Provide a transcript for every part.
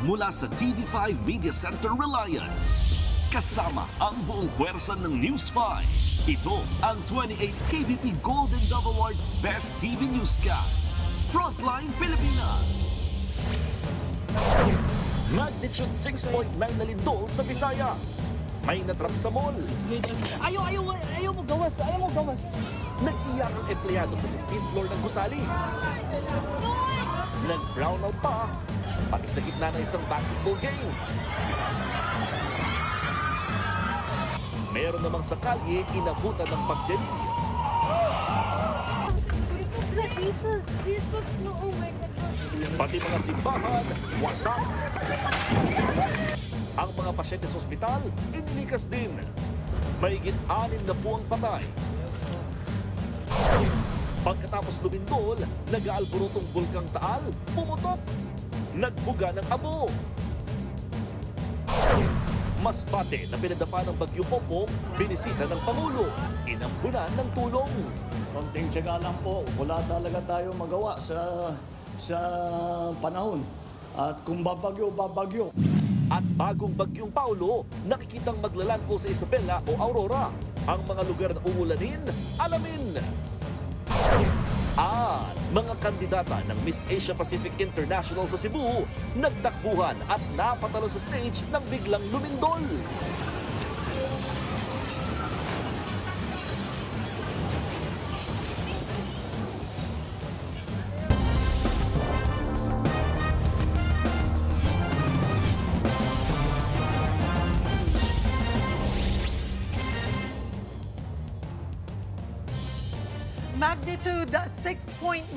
mula sa TV5 Media Center Reliant. Kasama ang buong puwersa ng News 5. Ito ang 28th KBP Golden Dove Awards Best TV Newscast. Frontline Pilipinas. Magnitude 6.9 na lindol sa Visayas. May natrap sa mall. Ayaw mo gawas. Nag-iyak ang empleyado sa 16th floor ng gusali. Nag-brownout pa, pati sa gitna ng isang basketball game. Meron namang sa kalye inabutan ng pagdinig. Jesus, no, oh my God. Pati mga simbahan, wasak. Ang mga pasyente sa ospital, inilikas din. Mahigit 6 na po ang patay. Pagkatapos lumindol, nag-aalborotong bulkang Taal, pumutok. Nagbuga ng abo. Masbate na pinadapa ng Bagyo Popo, binisita ng Pangulo, inambunan ng tulong. Konting tiyaga lang po, wala talaga tayo magawa sa panahon. At kung babagyo. At bagong Bagyong Paulo, nakikitang maglalandfall sa Isabela o Aurora. Ang mga lugar na uulanin, alamin. At mga kandidata ng Miss Asia Pacific International sa Cebu, nagtakbuhan at napatalo sa stage ng biglang lumindol. Magnitude 6.9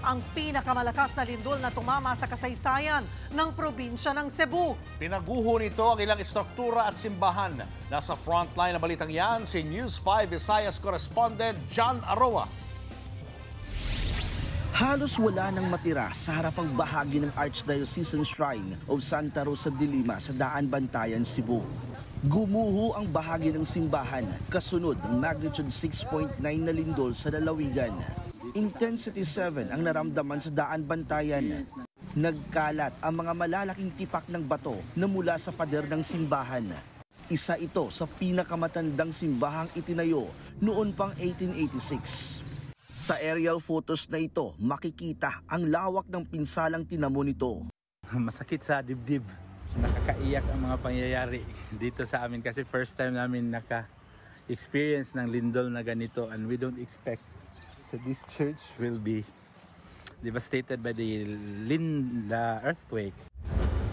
ang pinakamalakas na lindol na tumama sa kasaysayan ng probinsya ng Cebu. Pinaguho nito ang ilang istruktura at simbahan. Nasa frontline na balitang yan, si News 5 Visayas correspondent John Aroa. Halos wala nang matira sa harapang bahagi ng Archdiocesan Shrine of Santa Rosa de Lima sa Daan Bantayan, Cebu. Gumuho ang bahagi ng simbahan kasunod ng magnitude 6.9 na lindol sa lalawigan. Intensity 7 ang naramdaman sa Daan Bantayan. Nagkalat ang mga malalaking tipak ng bato na mula sa pader ng simbahan. Isa ito sa pinakamatandang simbahang itinayo noon pang 1886. Sa aerial photos na ito, makikita ang lawak ng pinsalang tinamo nito. Masakit sa dibdib. Nakakaiyak ang mga pangyayari dito sa amin kasi first time namin naka-experience ng lindol na ganito, and we don't expect that this church will be devastated by the earthquake.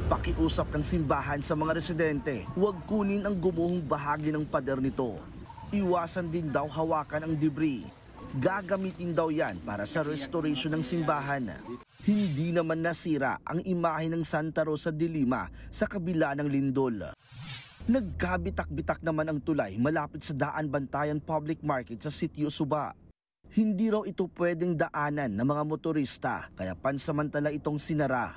Pakiusap ng simbahan sa mga residente, huwag kunin ang gumuhong bahagi ng pader nito. Iwasan din daw hawakan ang debris. Gagamitin daw yan para sa restoration ng simbahan. Hindi naman nasira ang imahe ng Santa Rosa de Lima sa kabila ng lindol. Nagkabitak-bitak naman ang tulay malapit sa Daan Bantayan Public Market sa Sitio Suba. Hindi raw ito pwedeng daanan ng mga motorista kaya pansamantala itong sinara.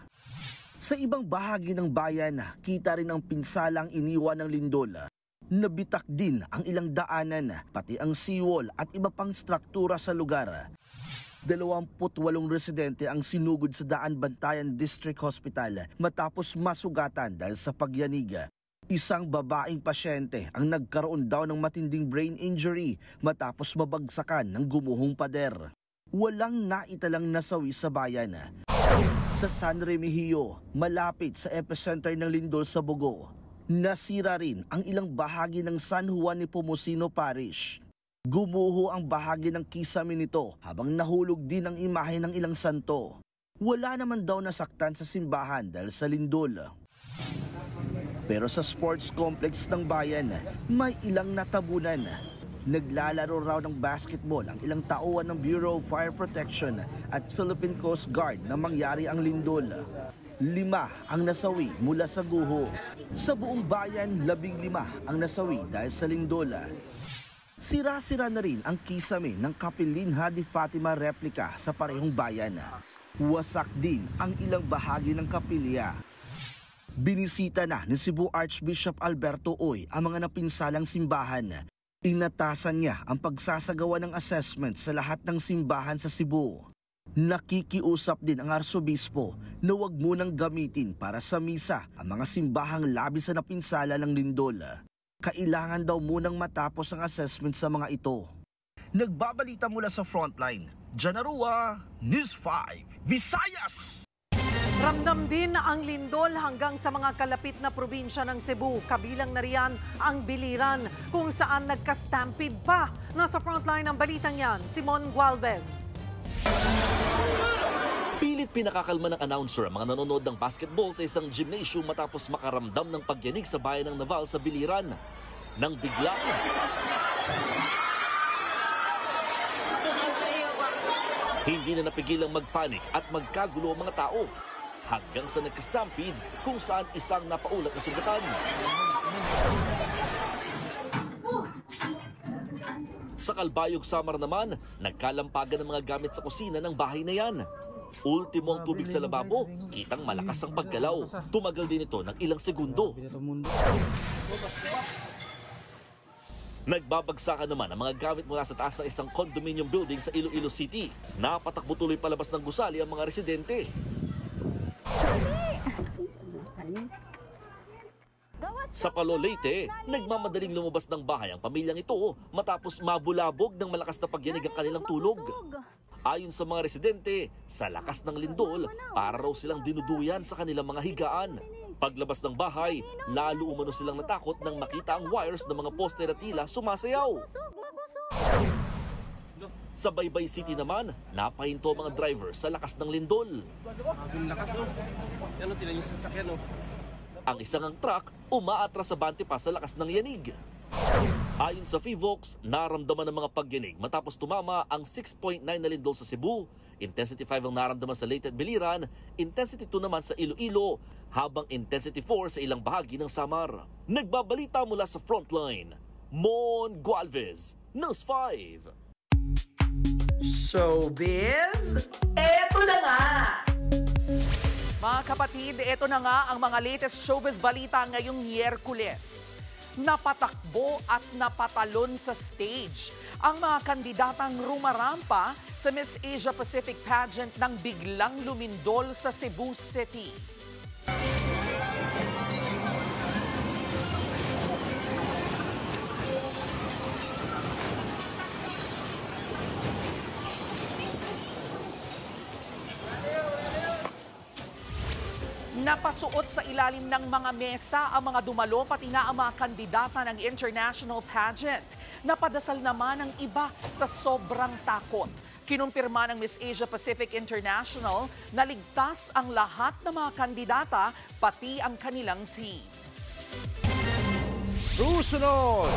Sa ibang bahagi ng bayan, kita rin ang pinsalang iniwan ng lindol. Nabitak din ang ilang daanan, pati ang seawall at iba pang struktura sa lugar. 28 residente ang sinugod sa Daan Bantayan District Hospital matapos masugatan dahil sa pagyanig. Isang babaeng pasyente ang nagkaroon daw ng matinding brain injury matapos mabagsakan ng gumuhong pader. Walang naitalang nasawi sa bayan. Sa San Remigio, malapit sa epicenter ng lindol sa Bogo, nasira rin ang ilang bahagi ng San Juan Nepomuceno Parish. Gumuho ang bahagi ng kisame nito habang nahulog din ang imahe ng ilang santo. Wala naman daw nasaktan sa simbahan dahil sa lindol. Pero sa sports complex ng bayan, may ilang natabunan. Naglalaro raw ng basketball ang ilang tauhan ng Bureau of Fire Protection at Philippine Coast Guard na mangyari ang lindol. 5 ang nasawi mula sa guho. Sa buong bayan, 15 ang nasawi dahil sa lindol. Sira-sira na rin ang kisame ng Kapilin Hadi Fatima replika sa parehong bayan. Wasak din ang ilang bahagi ng kapilya. Binisita na ni Cebu Archbishop Alberto Oy ang mga napinsalang simbahan. Inatasan niya ang pagsasagawa ng assessment sa lahat ng simbahan sa Cebu. Nakikiusap din ang arsobispo na huwag munang gamitin para sa misa ang mga simbahang labis na napinsala ng lindol. Kailangan daw munang matapos ang assessment sa mga ito. Nagbabalita mula sa Frontline, Janarua, News 5, Visayas! Ramdam din ang lindol hanggang sa mga kalapit na probinsya ng Cebu. Kabilang na riyan ang Biliran kung saan nagka-stampede pa. Nasa frontline ng balitang yan, Simon Gualvez. Pilit pinakakalma ng announcer ang mga nanonood ng basketball sa isang gymnasium matapos makaramdam ng pagyanig sa bayan ng Naval sa Biliran. Nang bigla, hindi na napigilang magpanik at magkagulo ang mga tao. Hanggang sa nagka-stampede kung saan isang napaulat na sugatan. Sa Calbayog, Samar naman, nagkalampagan ng mga gamit sa kusina ng bahay na yan. Ultimo ang tubig sa lababo, kitang malakas ang paggalaw. Tumagal din ito ng ilang segundo. Nagbabagsakan naman ang mga gamit mula sa taas ng isang condominium building sa Iloilo City. Napatakbo tuloy palabas ng gusali ang mga residente. Sa Palo, Leyte, nagmamadaling lumabas ng bahay ang pamilyang ito matapos mabulabog ng malakas na pagyanig ang kanilang tulog. Ayon sa mga residente, sa lakas ng lindol, para raw silang dinuduyan sa kanilang mga higaan. Paglabas ng bahay, lalo umano silang natakot nang makita ang wires ng mga poste na tila sumasayaw. Sa Baybay City naman, napahinto mga driver sa lakas ng lindol. Ang isang truck umaatras sa bante pa sa lakas ng yanig. Ayon sa Fivox, naramdaman ng mga pagyanig matapos tumama ang 6.9 na lindol sa Cebu. Intensity 5 ang naramdaman sa Leyte at Biliran, Intensity 2 naman sa Iloilo, habang Intensity 4 sa ilang bahagi ng Samar. Nagbabalita mula sa Frontline, Mon Gualvez, News 5. Showbiz, eto na nga! Mga kapatid, ito na nga ang mga latest showbiz balita ngayong Miyerkules. Napatakbo at napatalon sa stage ang mga kandidatang rumarampa sa Miss Asia Pacific pageant nang biglang lumindol sa Cebu City. Napasuot sa ilalim ng mga mesa ang mga dumalo pati na ang mga kandidata ng international pageant. Napadasal naman ang iba sa sobrang takot. Kinumpirma ng Miss Asia Pacific International na ligtas ang lahat ng mga kandidata pati ang kanilang team. Susunod!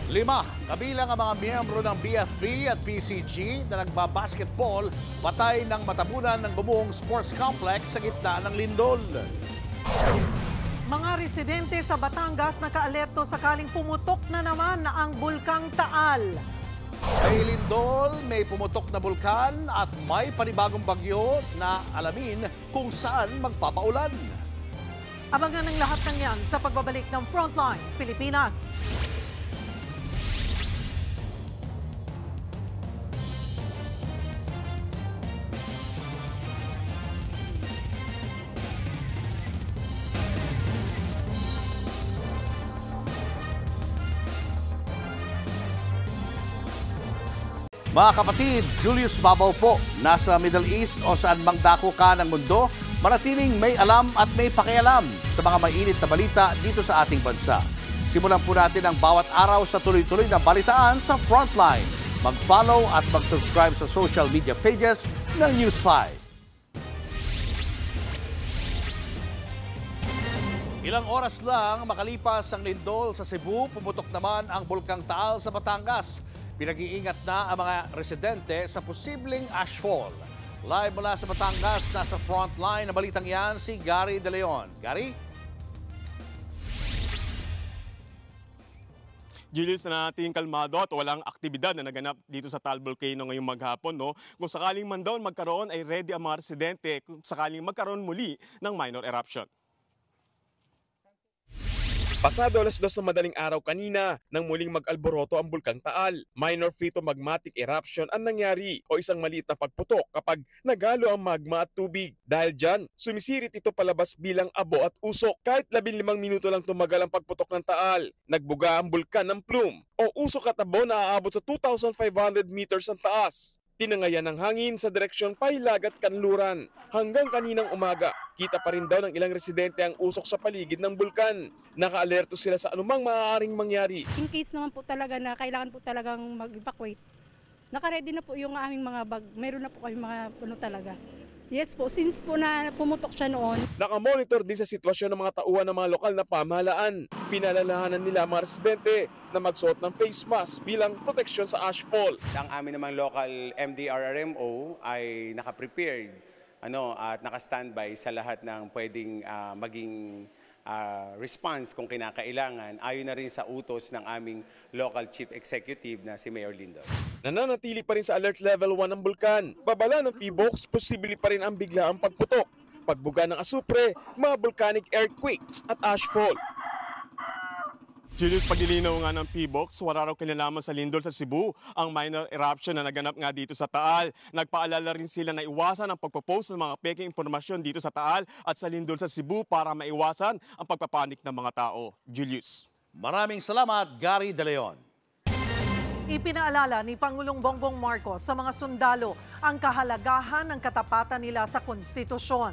5, kabilang ang mga miyembro ng BFP at PCG na nagbabasketball patay ng matabunan ng bumuong sports complex sa gitna ng lindol. Mga residente sa Batangas nakaalerto sakaling pumutok na naman na ang Bulkang Taal. May lindol, may pumutok na bulkan at may panibagong bagyo na alamin kung saan magpapaulan. Abangan ang lahat ng yan sa pagbabalik ng Frontline Pilipinas. Mga kapatid, Julius Babaw po, nasa Middle East o saan mang dako ka ng mundo, manatiling may alam at may pakialam sa mga mainit na balita dito sa ating bansa. Simulan po natin ang bawat araw sa tuloy-tuloy na balitaan sa Frontline. Mag-follow at mag-subscribe sa social media pages ng News 5. Ilang oras lang makalipas ang lindol sa Cebu, pumutok naman ang Bulkang Taal sa Batangas. Pinag-iingat na ang mga residente sa posibleng ashfall. Live mula sa Batangas, nasa Frontline na balitang yan si Gary De Leon. Gary? Julius, na nating kalmado at walang aktibidad na naganap dito sa Taal Volcano ngayong maghapon. No? Kung sakaling man daw magkaroon ay ready ang mga residente kung sakaling magkaroon muli ng minor eruption. Pasado alas 2 ng madaling araw kanina nang muling mag-alboroto ang Bulkang Taal. Minor phytomagmatic eruption ang nangyari o isang maliit na pagputok kapag nagalo ang magma at tubig. Dahil dyan, sumisirit ito palabas bilang abo at usok. Kahit 15 minuto lang tumagal ang pagputok ng Taal, nagbuga ang bulkan ng plume o usok at abo na aabot sa 2,500 meters ang taas. Tinangayan ng hangin sa direksyon Pailag at Kanluran. Hanggang kaninang umaga, kita pa rin daw ng ilang residente ang usok sa paligid ng bulkan. Naka-alerto sila sa anumang maaaring mangyari. In case naman po talaga na kailangan po talagang mag-evacuate, naka-ready na po yung aming mga bag. Meron na po kami mga talaga. Yes po, since po na pumutok siya noon. Nakamonitor din sa sitwasyon ng mga tauhan ng mga lokal na pamahalaan. Pinalalahanan nila mga residente na magsuot ng face mask bilang proteksyon sa ashfall. Ang amin namang local MDRRMO ay naka-prepared at naka-standby sa lahat ng pwedeng maging response kung kinakailangan, ayon na rin sa utos ng aming local chief executive na si Mayor Lindol. Nananatili pa rin sa alert level 1 ang bulkan. Babala ng PBOX, posible pa rin ang biglaang pagputok, pagbuga ng asupre, mga volcanic earthquakes at ashfall. Julius, paglilinaw nga ng PBOX, wala raw kinalaman sa lindol sa Cebu ang minor eruption na naganap nga dito sa Taal. Nagpaalala rin sila na iwasan ang pagpapost ng mga peking impormasyon dito sa Taal at sa lindol sa Cebu para maiwasan ang pagpapanik ng mga tao. Julius. Maraming salamat, Gary De Leon. Ipinaalala ni Pangulong Bongbong Marcos sa mga sundalo ang kahalagahan ng katapatan nila sa konstitusyon.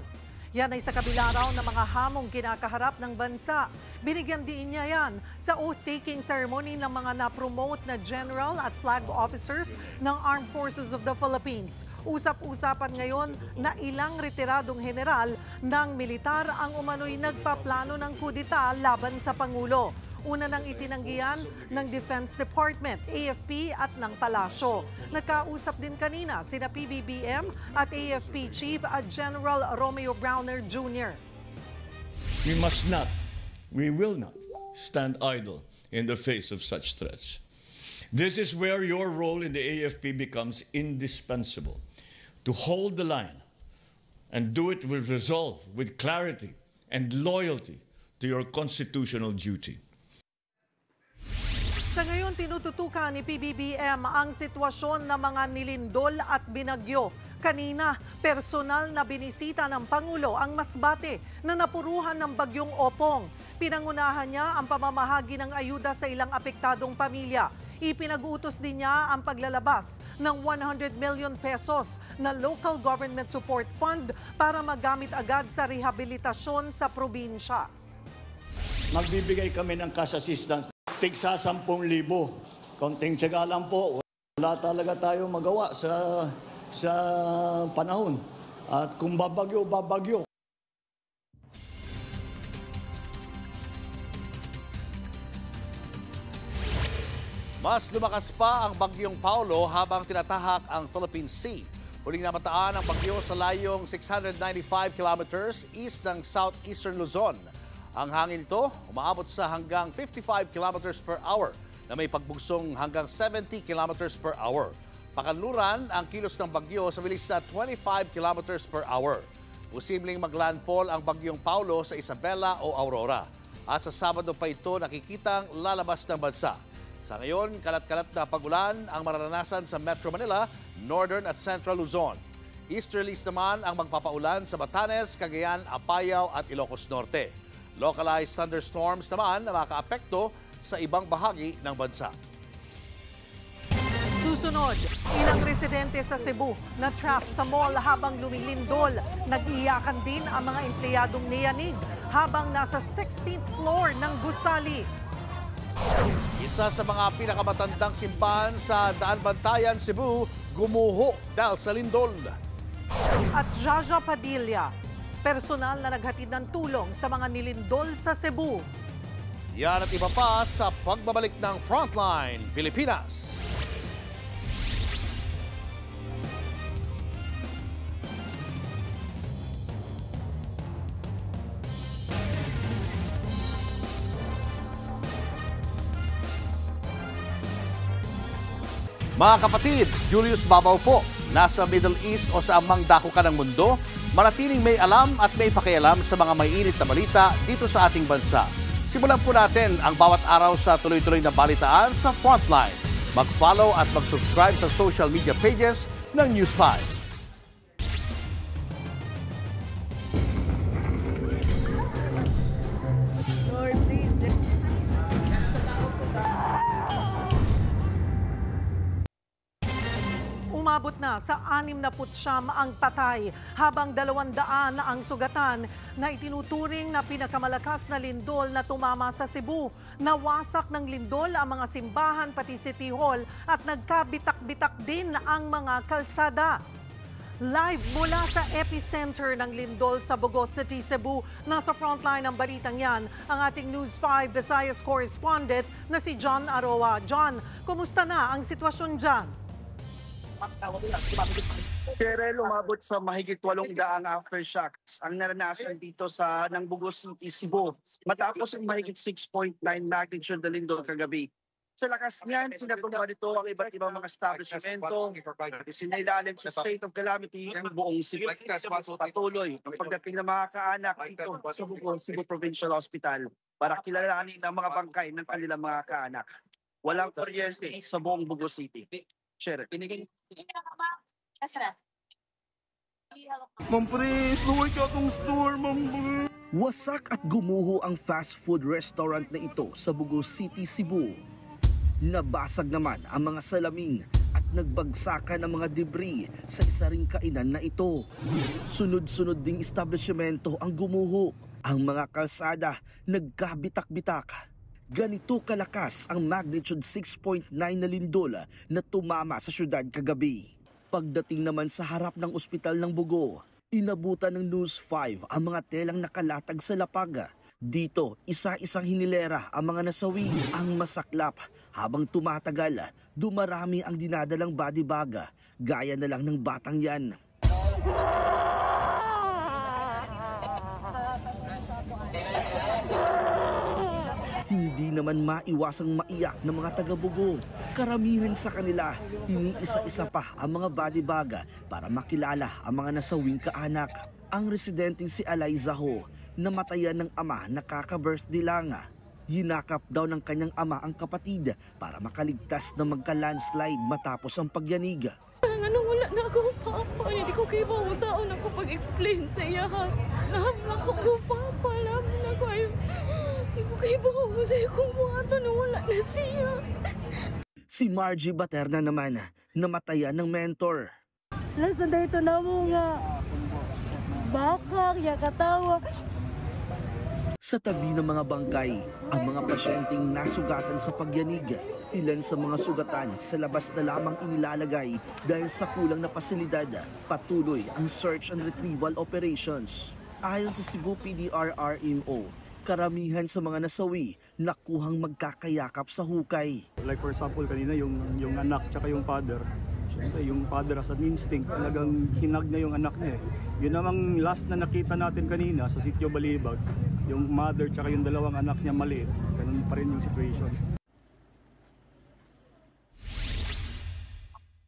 Yan ay sa kabila raw ng mga hamong kinakaharap ng bansa. Binigyan din niya yan sa oath-taking ceremony ng mga na-promote na general at flag officers ng Armed Forces of the Philippines. Usap-usapan ngayon na ilang retiradong general ng militar ang umano'y nagpaplano ng kudita laban sa Pangulo. Una nang itinanggihan ng Defense Department, AFP at ng Palasyo. Nagkausap din kanina sina PBBM at AFP Chief General Romeo Browner Jr. We must not, we will not stand idle in the face of such threats. This is where your role in the AFP becomes indispensable. To hold the line and do it with resolve, with clarity and loyalty to your constitutional duty. Sa ngayon, tinututukan ni PBBM ang sitwasyon ng mga nilindol at binagyo. Kanina, personal na binisita ng Pangulo ang Masbate na napuruhan ng bagyong Opong. Pinangunahan niya ang pamamahagi ng ayuda sa ilang apektadong pamilya. Ipinag-utos din niya ang paglalabas ng 100 million pesos na Local Government Support Fund para magamit agad sa rehabilitasyon sa probinsya. Magbibigay kami ng cash assistance. Tigsa 10,000. Konting tiyaga lang po. Wala talaga tayo magawa sa panahon. At kung babagyo, babagyo. Mas lumakas pa ang bagyong Paulo habang tinatahak ang Philippine Sea. Huling namataan ang bagyo sa layong 695 kilometers east ng southeastern Luzon. Ang hangin ito umaabot sa hanggang 55 kilometers per hour na may pagbugsong hanggang 70 kilometers per hour. Pakanluran ang kilos ng bagyo sa bilis na 25 kilometers per hour. Posibleng maglandfall ang bagyong Paulo sa Isabela o Aurora. At sa Sabado pa ito nakikitang lalabas ng bansa. Sa ngayon, kalat-kalat na pag-ulan ang mararanasan sa Metro Manila, Northern at Central Luzon. Easterlies naman ang magpapaulan sa Batanes, Cagayan, Apayao at Ilocos Norte. Localized thunderstorms naman na makaapekto sa ibang bahagi ng bansa. Susunod, ilang residente sa Cebu na trap sa mall habang lumilindol. Nag-iyakan din ang mga empleyadong niyanig habang nasa 16th floor ng gusali. Isa sa mga pinakamatandang simbahan sa Daan Bantayan, Cebu, gumuho dahil sa lindol. At Jaja Padilla, personal na naghatid ng tulong sa mga nilindol sa Cebu. Yan at iba pa sa pagbabalik ng Frontline Pilipinas. Mga kapatid, Julius Babaw po. Nasa Middle East o sa amang dako ka ng mundo, manatiling may alam at may pakialam sa mga maiinit na balita dito sa ating bansa. Simulan po natin ang bawat araw sa tuloy-tuloy na balitaan sa Frontline. Mag-follow at mag-subscribe sa social media pages ng News 5. Umabot na sa 69 ang patay habang 200 na ang sugatan na itinuturing na pinakamalakas na lindol na tumama sa Cebu. Nawasak ng lindol ang mga simbahan pati City Hall at nagkabitak-bitak din ang mga kalsada. Live mula sa epicenter ng lindol sa Bugos City, Cebu, nasa frontline ng balitang yan ang ating News 5 Visayas correspondent na si John Aroa. John, kumusta na ang sitwasyon dyan? Cheryl, umabot sa mahigit 800 aftershocks ang naranasan dito sa Bugos City, Cebu matapos ang mahigit 6.9 magnitude na lindol kagabi. Sa lakas niyan, sinatumba nito ang iba't ibang mga establishmento at isinailalim sa state of calamity ang buong Cebu. Patuloy ang pagdating ng mga kaanak dito sa Bugos Cebu Provincial Hospital para kilalanin ang mga bangkay ng kanilang mga kaanak. Walang kuryente sa buong Bugos City. Cheryl. Wasak at gumuho ang fast food restaurant na ito sa Bugos City, Cebu. Nabasag naman ang mga salamin at nagbagsakan ang mga debris sa isa ring kainan na ito. Sunod-sunod ding establishmento ang gumuho. Ang mga kalsada nagkabitak-bitak. Ganito kalakas ang magnitude 6.9 na lindol na tumama sa syudad kagabi. Pagdating naman sa harap ng ospital ng Bugo, inabutan ng News 5 ang mga telang nakalatag sa lapag. Dito, isa-isang hinilera ang mga nasawi. Ang masaklap, habang tumatagal, dumarami ang dinadalang body bag, gaya na lang ng batang yan. Hindi naman maiwasang maiyak ng mga taga-Bugo. Karamihan sa kanila, iniisa-isa pa ang mga body bag para makilala ang mga nasawing kaanak. Ang residenteng si Eliza Ho, namatayan ng ama na kaka-birthday lang. Yinakap daw ng kanyang ama ang kapatid para makaligtas na magka-landslide matapos ang pagyanig. Ano, wala na ako, Papa. Hindi ko kayo mausaan ako pag-explain sa iya. Lahat na ako, Papa. Lahat na ako. Hindi ko kayo mausaan kung buhato na wala na siya. Si Margie Baterna naman, namatayan ng mentor. Lasa na ito na mo nga. Bakak, yakatawa. Sa tabi ng mga bangkay, ang mga pasyenteng nasugatan sa pagyanig. Ilan sa mga sugatan sa labas na lamang inilalagay dahil sa kulang na pasilidad. Patuloy ang search and retrieval operations. Ayon sa Cebu PDRRMO, karamihan sa mga nasawi nakuhang magkakayakap sa hukay. Like for example, kanina yung anak tsaka yung father. Siyempre, yung father as an instinct, talagang hinag na yung anak niya. Yun namang last na nakita natin kanina sa Sitio Balibag, yung mother tsaka yung dalawang anak niya maliit. Ganun pa rin yung situation.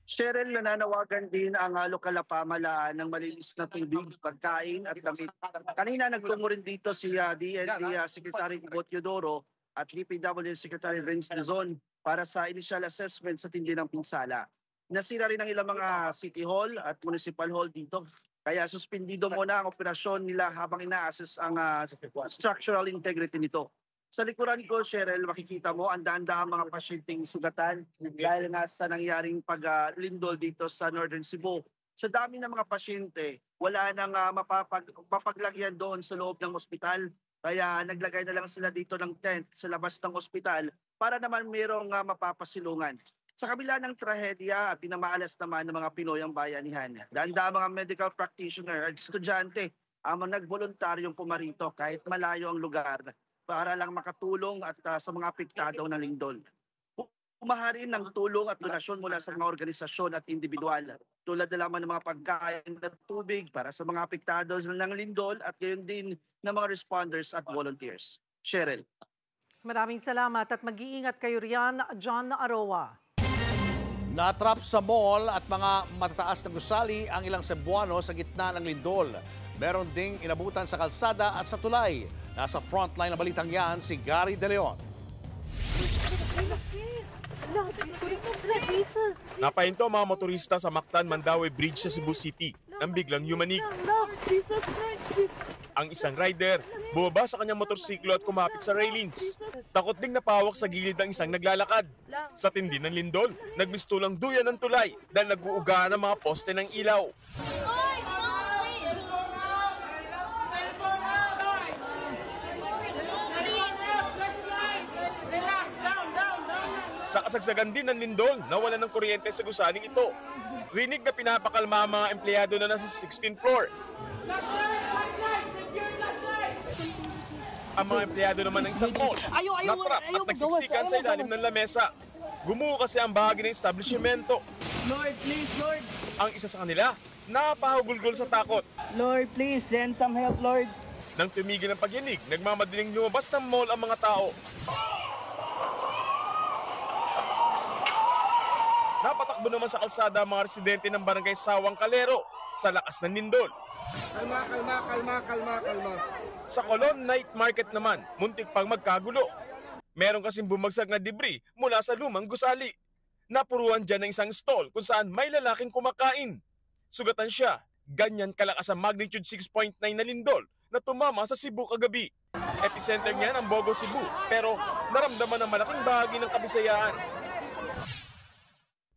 Cheryl, nananawagan din ang lokal na pamahalaan ng malinis na tubig, pagkain at damit. Kanina nagtungo rin dito si DND Secretary Ibo Teodoro at DPW Secretary Renz Dizon para sa initial assessment sa tindi ng pinsala. Nasira rin ang ilang mga City Hall at Municipal Hall dito. Kaya suspindido muna ang operasyon nila habang ina-assess ang structural integrity nito. Sa likuran ko, Cheryl, makikita mo ang daan-daang mga pasyenteng sugatan dahil nga sa nangyaring paglindol dito sa Northern Cebu. Sa dami ng mga pasyente, wala nang mapapaglagyan doon sa loob ng ospital. Kaya naglagay na lang sila dito ng tent sa labas ng ospital para naman mayroong mapapasilungan. Sa kabila ng trahedya at pinamaalas naman ng mga Pinoy ang bayanihan, daan-daang mga medical practitioner at estudyante ang nagboluntaryong pumarito kahit malayo ang lugar para lang makatulong at sa mga apektado ng lindol. Umaharin ng tulong at donasyon mula sa mga organisasyon at individual tulad na lamang ng mga pagkain at tubig para sa mga apektado ng lindol at gayon din ng mga responders at volunteers. Cheryl. Maraming salamat at mag-iingat kayo riyan, John Aroa. Natrap sa mall at mga matataas na gusali ang ilang Cebuano sa gitna ng lindol. Meron ding inabutan sa kalsada at sa tulay. Nasa frontline ng balitang yan si Gary De Leon. Napahinto ang mga motorista sa Mactan Mandaue Bridge sa Cebu City nang biglang yumanig. Ang isang rider bumaba sa kanyang motorsiklo at kumapit sa railings. Takot ding napawak sa gilid ng isang naglalakad. Sa tindi ng lindol, nagmistulang duyan ng tulay dahil nag-uugaan ang mga poste ng ilaw. Sa kasagsagan din ng lindol, nawalan ng kuryente sa gusaling ito. Rinig na pinapakalma ang mga empleyado na nasa 16th floor. Ang mga empleyado naman ng isang mall, natrap at nagsiksikan sa ilalim ng lamesa. Gumuho kasi ang bahagi ng establishmento. Lord, please, Lord. Ang isa sa kanila, napahugulgol sa takot. Lord, please, send some help, Lord. Nang tumigil ang pagyanig, nagmamadaling lumabas ng mall ang mga tao. Napatakbo naman sa kalsada ang mga residente ng barangay Sawang Calero sa lakas ng lindol. Kalma. Sa Colon Night Market naman, muntik pang magkagulo. Meron kasing bumagsak na debris mula sa lumang gusali. Napuruan dyan ng isang stall kung saan may lalaking kumakain. Sugatan siya, ganyan kalakas ang magnitude 6.9 na lindol na tumama sa Cebu kagabi. Epicenter niya ang Bogo, Cebu, pero naramdaman ang malaking bahagi ng Kabisayaan.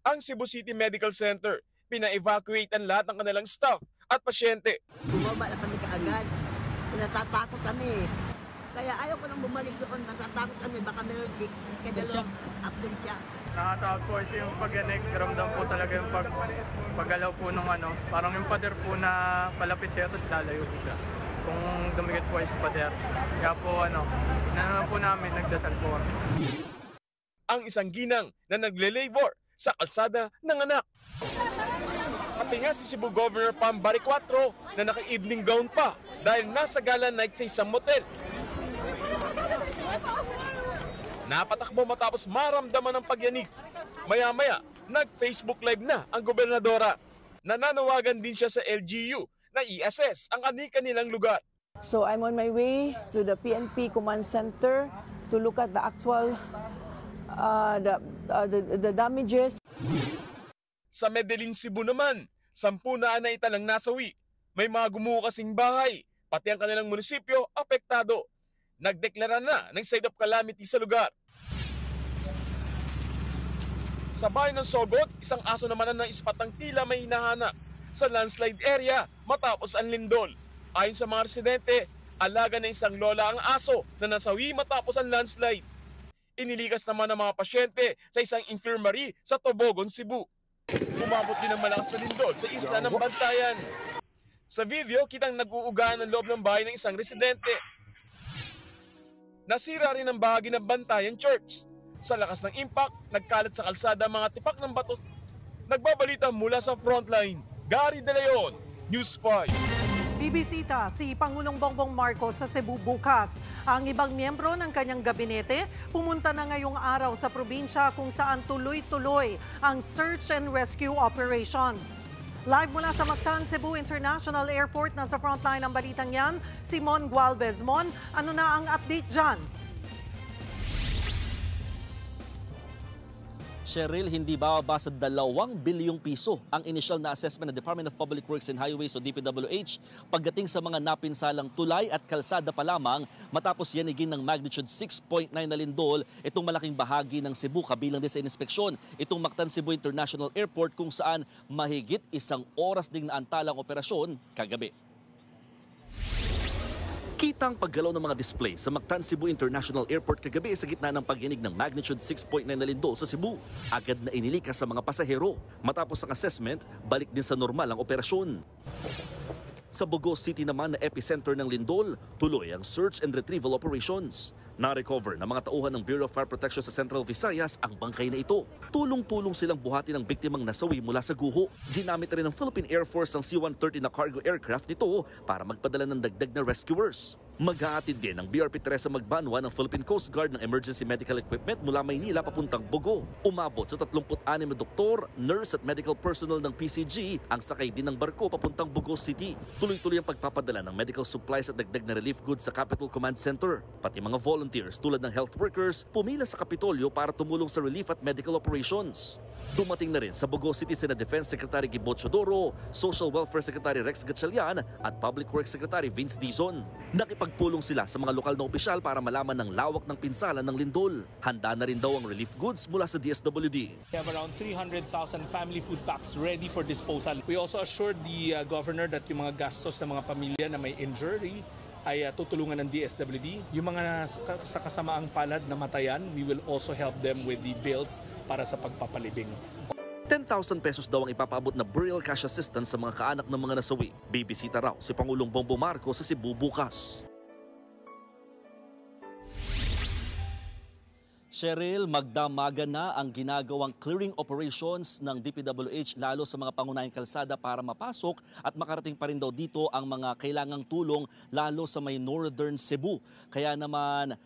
Ang Cebu City Medical Center, pina-evacuate ang lahat ng kanilang staff at pasyente. Bumaba na kami kaagad. Natatakot kami. Kaya ayaw ko nang bumalik doon. Natatakot kami. Baka meron ikadalong aftershock. Nakatawag po kasi yung pagyanig. Ramdam po talaga yung paggalaw po ng parang yung pader po na palapit siya tapos lalayo bigla. Kung dumikit po yung pader. Kaya po naman po namin nagdasal po. Ang isang ginang na nagle-labor sa kalsada ng anak. Pati nga si Cebu Governor Pam Baricuatro na naka-evening gown pa dahil nasa gala night sa isang motel. Napatakbo matapos maramdaman ng pagyanig. Maya-maya, nag-Facebook Live na ang gobernadora. Nananawagan din siya sa LGU na i-assess ang kanilang lugar. So I'm on my way to the PNP Command Center to look at the actual the damages. Sa Medellin, Cebu naman, 10 na naitalang nasawi. May mga gumuho kasing bahay, pati ang kanilang munisipyo apektado. Nagdeklara na ng state of calamity sa lugar. Sa bayan ng Sogot, isang aso naman na ispat ng tila may hinahanap sa landslide area matapos ang lindol. Ayon sa mga residente, alaga na isang lola ang aso na nasawi matapos ang landslide. Inilikas naman ng mga pasyente sa isang infirmary sa Tobogon, Cebu. Umabot din ang malakas na lindol sa isla ng Bantayan. Sa video, kitang nag-uugaan ang loob ng bahay ng isang residente. Nasira rin ang bahagi ng Bantayan Church. Sa lakas ng impact, nagkalat sa kalsada ang mga tipak ng bato. Nagbabalita mula sa frontline, Gary De Leon, News 5. Bibisita si Pangulong Bongbong Marcos sa Cebu bukas. Ang ibang miyembro ng kanyang gabinete pumunta na ngayong araw sa probinsya kung saan tuloy-tuloy ang search and rescue operations. Live mula sa Mactan, Cebu International Airport, nasa frontline ng balitang yan, si Mon Gualvez. Mon, ano na ang update dyan? Cheryl, hindi bababa sa 2 bilyong piso ang initial na assessment ng Department of Public Works and Highways o DPWH pagdating sa mga napinsalang tulay at kalsada pa lamang matapos yanigin ng magnitude 6.9 na lindol itong malaking bahagi ng Cebu kabilang din sa inspeksyon itong Mactan Cebu International Airport kung saan mahigit 1 oras ding naantalang operasyon kagabi. Kita ang paggalaw ng mga display sa Mactan Cebu International Airport kagabi sa gitna ng pagyanig ng magnitude 6.9 na lindol sa Cebu. Agad na inilikas sa mga pasahero. Matapos ang assessment, balik din sa normal ang operasyon. Sa Bogo City naman na epicenter ng lindol, tuloy ang search and retrieval operations. Na-recover ng mga tauhan ng Bureau of Fire Protection sa Central Visayas ang bangkay na ito. Tulong-tulong silang buhati ng biktimang nasawi mula sa guho. Ginamit rin ng Philippine Air Force ang C-130 na cargo aircraft nito para magpadala ng dagdag na rescuers. Maghahatid din ng BRP Teresa Magbanwa ng Philippine Coast Guard ng emergency medical equipment mula Maynila papuntang Bogo. Umabot sa 36 na doktor, nurse at medical personnel ng PCG ang sakay din ng barko papuntang Bogo City. Tuloy-tuloy ang pagpapadala ng medical supplies at dagdag na relief goods sa Capitol Command Center. Pati mga volunteers tulad ng health workers pumila sa Kapitolyo para tumulong sa relief at medical operations. Dumating na rin sa Bogo City sina Defense Secretary Gibo Chodoro, Social Welfare Secretary Rex Gatchalian at Public Works Secretary Vince Dizon. Nakipagpulong sila sa mga lokal na opisyal para malaman ng lawak ng pinsala ng lindol. Handa na rin daw ang relief goods mula sa DSWD. We have around 300,000 family food packs ready for disposal. We also assured the governor that yung mga gastos ng mga pamilya na may injury ay tutulungan ng DSWD. Yung mga sa kasamaang palad na matayan, we will also help them with the bills para sa pagpapalibing. 10,000 pesos daw ang ipapaabot na burial cash assistance sa mga kaanak ng mga nasawi. Bibisita raw si Pangulong Bongbong Marcos sa Cebu bukas. Cheryl, magdamagan na ang ginagawang clearing operations ng DPWH lalo sa mga pangunahing kalsada para mapasok at makarating pa rin daw dito ang mga kailangang tulong lalo sa may Northern Cebu. Kaya naman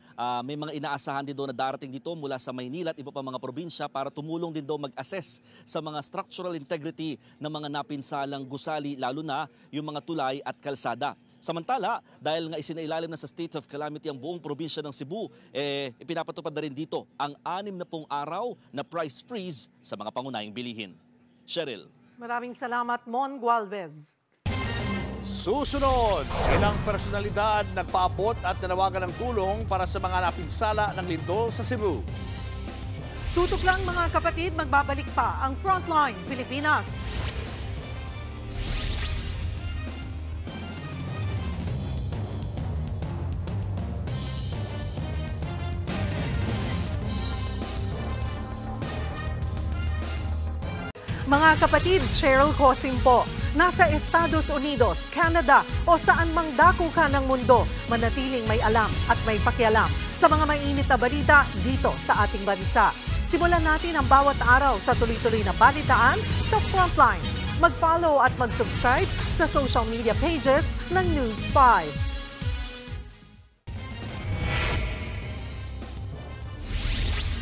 may mga inaasahan din daw na darating dito mula sa Maynila at iba pa mga probinsya para tumulong din daw mag-assess sa mga structural integrity ng mga napinsalang gusali lalo na yung mga tulay at kalsada. Samantala, dahil nga isinailalim na sa state of calamity ang buong probinsya ng Cebu, ipinapatupad na rin dito ang 60 araw na price freeze sa mga pangunahing bilihin. Cheryl. Maraming salamat, Mon Gualvez. Susunod, ilang personalidad nagpaabot at nanawagan ng tulong para sa mga napinsala ng lindol sa Cebu. Tutok lang mga kapatid, magbabalik pa ang Frontline Pilipinas. Mga kapatid, Cheryl Cosim po. Nasa Estados Unidos, Canada o saan mang dako ka ng mundo, manatiling may alam at may pakialam sa mga mainit na balita dito sa ating bansa. Simulan natin ang bawat araw sa tuloy-tuloy na balitaan sa Frontline. Mag-follow at mag-subscribe sa social media pages ng News 5.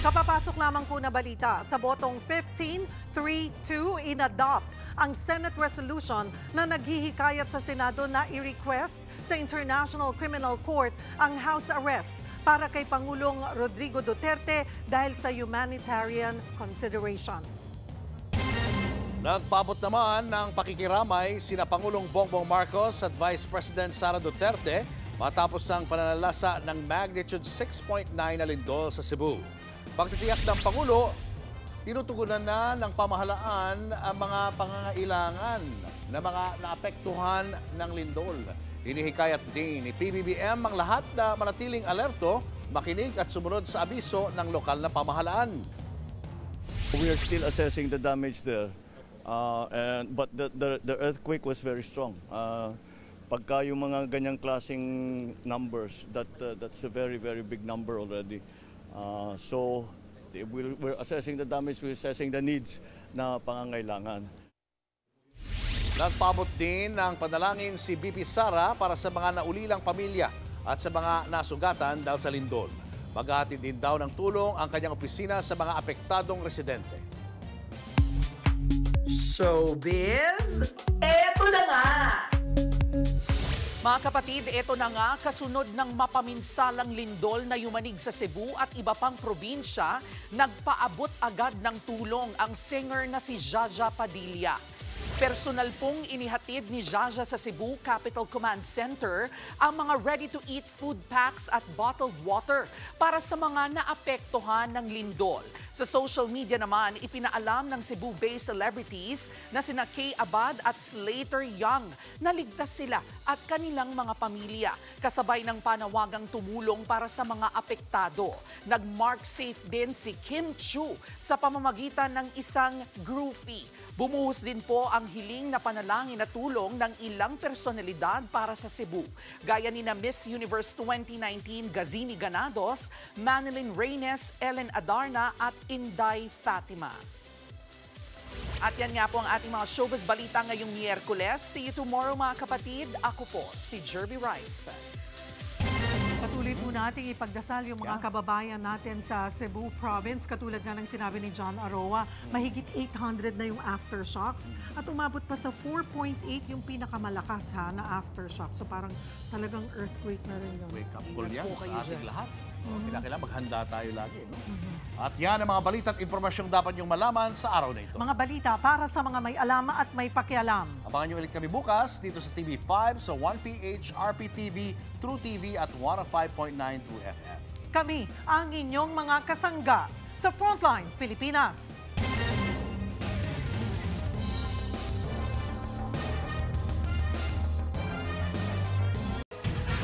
Kapapasok lamang po na balita, sa botong 15-3-2 in-adopt ang Senate resolution na naghihikayat sa Senado na i-request sa International Criminal Court ang house arrest para kay Pangulong Rodrigo Duterte dahil sa humanitarian considerations. Nagpaabot naman ng pakikiramay sina Pangulong Bongbong Marcos at Vice President Sara Duterte matapos ang pananalasa ng magnitude 6.9 na lindol sa Cebu. Pagtitiyak ng Pangulo, tinutugunan na ng pamahalaan ang mga pangangailangan na mga naapektuhan ng lindol. Hinihikayat din ni PBBM ang lahat na manatiling alerto, makinig at sumunod sa abiso ng lokal na pamahalaan. We are still assessing the damage there, but the earthquake was very strong. Pagka yung mga ganyang klaseng numbers, that's a very, very big number already. So we're assessing the damage, we're assessing the needs na pangangailangan. Nagpaabot din ng panalangin si BP Sara para sa mga naulilang pamilya at sa mga nasugatan dahil sa lindol. Maghahatid din daw ng tulong ang kanyang opisina sa mga apektadong residente. Showbiz, eto na nga! Mga kapatid, ito na nga kasunod ng mapaminsalang lindol na yumanig sa Cebu at iba pang probinsya, nagpaabot agad ng tulong ang singer na si Jaja Padilla. Personal pong inihatid ni Jaja sa Cebu Capital Command Center ang mga ready-to-eat food packs at bottled water para sa mga naapektuhan ng lindol. Sa social media naman, ipinaalam ng Cebu-based celebrities na sina Kay Abad at Slater Young na ligtas sila at kanilang mga pamilya, kasabay ng panawagang tumulong para sa mga apektado. Nag-mark safe din si Kim Chu sa pamamagitan ng isang groupie. Bumuhos din po ang hiling na panalangin na tulong ng ilang personalidad para sa Cebu, gaya ni na Miss Universe 2019 Gazini Ganados, Manilyn Reynes, Ellen Adarna at Inday Fatima. At yan nga po ang ating mga showbiz balita ngayong Miyerkules. See you tomorrow mga kapatid. Ako po si Jerby Rice. Patuloy po muna ating ipagdasal yung mga kababayan natin sa Cebu Province. Katulad nga ng sinabi ni John Aroa, mahigit 800 na yung aftershocks at umabot pa sa 4.8 yung pinakamalakas na aftershock. So parang talagang earthquake na rin yun. Wake up call yan sa ating lahat. Kailangan maghanda tayo lagi. No? At yan ang mga balita at impormasyong dapat niyong malaman sa araw na ito. Mga balita para sa mga may alam at may pakialam. Abangan niyo ulit kami bukas dito sa TV5 sa 1PH, RPTV, True TV at 105.9 True FM. Kami ang inyong mga kasangga sa Frontline Pilipinas.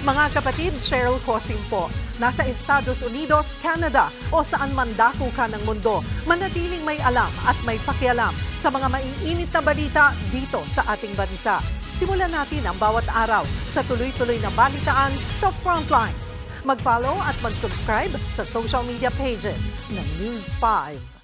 Mga kapatid, Cheryl Cosing po. Nasa Estados Unidos, Canada o saan man dako ka ng mundo, manatiling may alam at may pakialam sa mga maiinit na balita dito sa ating bansa. Simulan natin ang bawat araw sa tuloy-tuloy na balitaan sa Frontline. Mag-follow at mag-subscribe sa social media pages ng News 5.